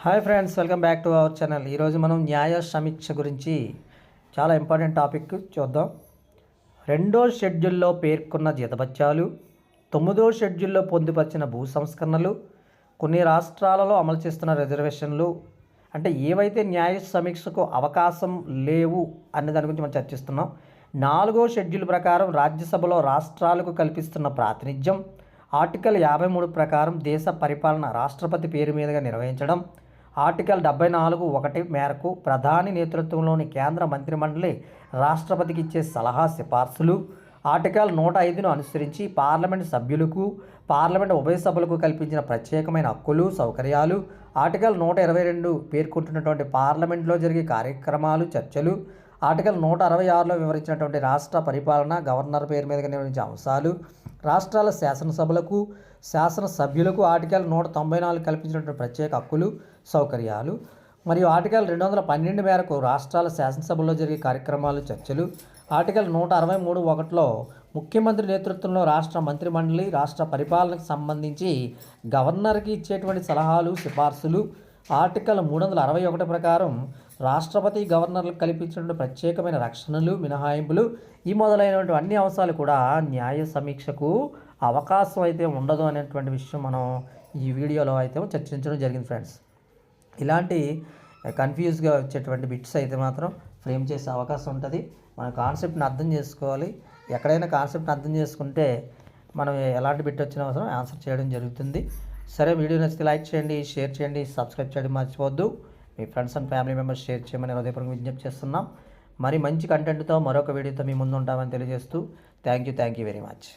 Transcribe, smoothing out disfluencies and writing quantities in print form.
Hi friends, welcome back to our channel. ఈరోజు మనం న్యాయ సమీక్ష గురించి చాలా ఇంపార్టెంట్ టాపిక్ చూద్దాం. 2వ షెడ్యూల్లో పేర్కొన్న జీతభత్యాలు, 9వ షెడ్యూల్లో పొందుపరిచిన భూ సంస్కరణలు, కొన్ని రాష్ట్రాలలో అమలు చేస్తున్న రిజర్వేషన్లు, అంటే ఏవైతే న్యాయ సమీక్షకు అవకాశం లేవు అనే దాని గురించి మనం చర్చిస్తున్నాం. 4వ షెడ్యూల్ ప్రకారం రాజ్యసభలో రాష్ట్రాలకు కల్పిస్తున్న ప్రాతినిధ్యం, ఆర్టికల్ 53 ప్రకారం దేశ పరిపాలన రాష్ట్రపతి పేరు మీదుగా నిర్వహించడం, ఆర్టికల్ 74(1) మేరకు ప్రధాని నేతృత్వంలోని కేంద్ర మంత్రిమండలి రాష్ట్రపతికి ఇచ్చే సలహా సిఫార్సులు, ఆర్టికల్ 105ను అనుసరించి పార్లమెంటు సభ్యులకు, పార్లమెంటు ఉభయ సభలకు కల్పించిన ప్రత్యేకమైన హక్కులు, సౌకర్యాలు, ఆర్టికల్ 122 పేర్కొంటున్నటువంటి పార్లమెంట్లో జరిగే కార్యక్రమాలు, చర్చలు, ఆర్టికల్ 166లో వివరించినటువంటి రాష్ట్ర పరిపాలన గవర్నర్ పేరు మీదుగా నిర్వహించే అంశాలు, రాష్ట్రాల శాసనసభలకు, శాసనసభ్యులకు ఆర్టికల్ 194 కల్పించినటువంటి ప్రత్యేక హక్కులు, సౌకర్యాలు, మరియు ఆర్టికల్ 212 మేరకు రాష్ట్రాల శాసనసభలో జరిగే కార్యక్రమాలు, చర్చలు, ఆర్టికల్ 163(1)లో ముఖ్యమంత్రి నేతృత్వంలో రాష్ట్ర మంత్రిమండలి రాష్ట్ర పరిపాలనకు సంబంధించి గవర్నర్కి ఇచ్చేటువంటి సలహాలు, సిఫార్సులు, ఆర్టికల్ 361 ప్రకారం రాష్ట్రపతి గవర్నర్లకు కల్పించిన ప్రత్యేకమైన రక్షణలు, మినహాయింపులు, ఈ మొదలైనటువంటి అన్ని అంశాలు కూడా న్యాయ సమీక్షకు అవకాశం అయితే ఉండదు అనేటువంటి విషయం మనం ఈ వీడియోలో అయితే చర్చించడం జరిగింది ఫ్రెండ్స్. ఇలాంటి కన్ఫ్యూజ్గా వచ్చేటువంటి బిట్స్ అయితే మాత్రం ఫ్రేమ్ చేసే అవకాశం ఉంటుంది. మన కాన్సెప్ట్ని అర్థం చేసుకోవాలి. ఎక్కడైనా కాన్సెప్ట్ని అర్థం చేసుకుంటే మనం ఎలాంటి బిట్ వచ్చిన అవసరం ఆన్సర్ చేయడం జరుగుతుంది. సరే, వీడియో నచ్చితే లైక్ చేయండి, షేర్ చేయండి, సబ్స్క్రైబ్ చేయడం మర్చిపోవద్దు. మీ friends and family members share చేయమని హృదయపూర్వకంగా విజ్ఞప్తి చేస్తున్నాం. మరి మంచి కంటెంట్తో మరొక వీడియోతో మీ ముందు ఉంటామని తెలియజేస్తూ థ్యాంక్ యూ వెరీ మచ్.